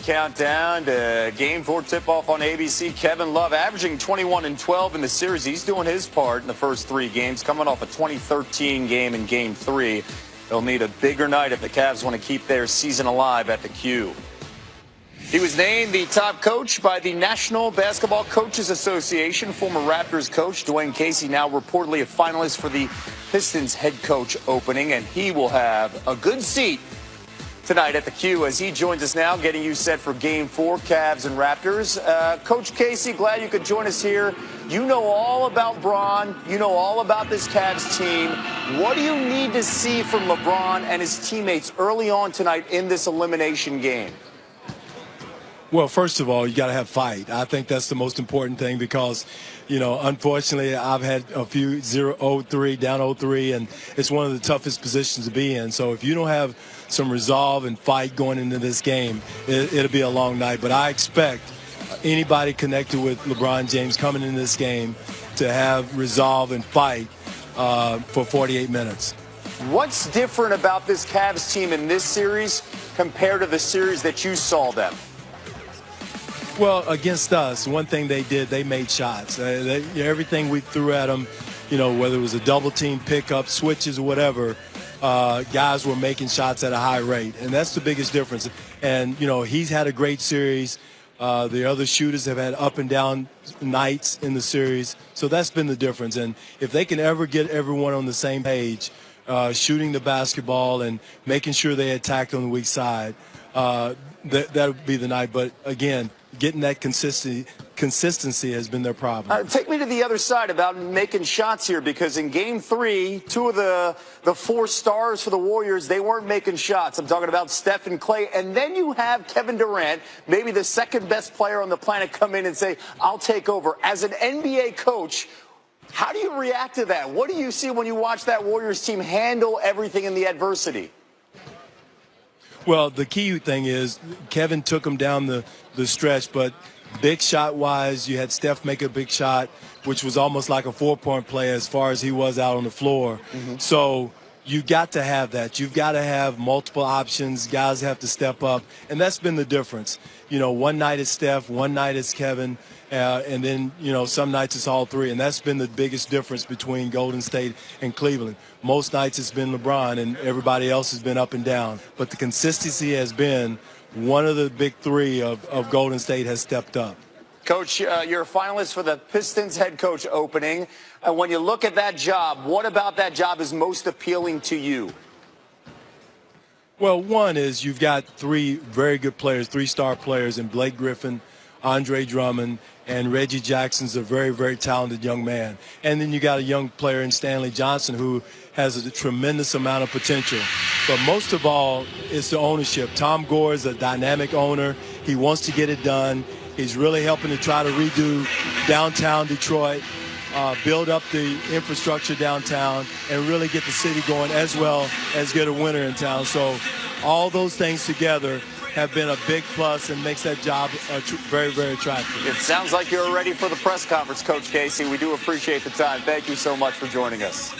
countdown to Game 4 tip-off on ABC. Kevin Love averaging 21 and 12 in the series. He's doing his part in the first 3 games, coming off a 2013 game in Game 3. They'll need a bigger night if the Cavs want to keep their season alive at the Q. He was named the top coach by the National Basketball Coaches Association. Former Raptors coach Dwane Casey now reportedly a finalist for the Pistons head coach opening, and he will have a good seat tonight at the Q as he joins us now, getting you set for Game 4, Cavs and Raptors. Coach Casey, glad you could join us here. You know all about Bron. You know all about this Cavs team. What do you need to see from LeBron and his teammates early on tonight in this elimination game? Well, first of all, you got to have fight. I think that's the most important thing because, you know, unfortunately, I've had a few 0-3, down 0-3, and it's one of the toughest positions to be in. So if you don't have some resolve and fight going into this game, it'll be a long night. But I expect anybody connected with LeBron James coming in this game to have resolve and fight for 48 minutes. What's different about this Cavs team in this series compared to the series that you saw them? Well, against us, one thing they did, they made shots. Everything we threw at them, you know, whether it was a double team pickup, switches, or whatever, guys were making shots at a high rate. And that's the biggest difference. And, you know, he's had a great series. The other shooters have had up and down nights in the series. So that's been the difference. And if they can ever get everyone on the same page, shooting the basketball and making sure they attack on the weak side, that would be the night. But, again, getting that consistency has been their problem. Take me to the other side about making shots here, because in Game 3, 2 of the 4 stars for the Warriors, they weren't making shots. I'm talking about Steph and Clay. And then you have Kevin Durant, maybe the second best player on the planet, come in and say, I'll take over. As an NBA coach, how do you react to that? What do you see when you watch that Warriors team handle everything in the adversity? Well, the key thing is Kevin took him down the stretch, but big shot-wise, you had Steph make a big shot, which was almost like a 4-point play as far as he was out on the floor. Mm-hmm. So you got to have that. You've got to have multiple options. Guys have to step up, and that's been the difference. You know, one night it's Steph, one night it's Kevin, and then, you know, some nights it's all 3, and that's been the biggest difference between Golden State and Cleveland. Most nights it's been LeBron, and everybody else has been up and down. But the consistency has been one of the big 3 of Golden State has stepped up. Coach, you're a finalist for the Pistons head coach opening. When you look at that job, what about that job is most appealing to you? Well, one is you've got 3 very good players, 3-star players in Blake Griffin, Andre Drummond, and Reggie Jackson's a very, very talented young man. And then you got a young player in Stanley Johnson who has a tremendous amount of potential. But most of all, it's the ownership. Tom Gore is a dynamic owner. He wants to get it done. He's really helping to try to redo downtown Detroit, build up the infrastructure downtown, and really get the city going, as well as get a winner in town. So all those things together have been a big plus and makes that job very, very attractive. It sounds like you're ready for the press conference, Coach Casey. We do appreciate the time. Thank you so much for joining us.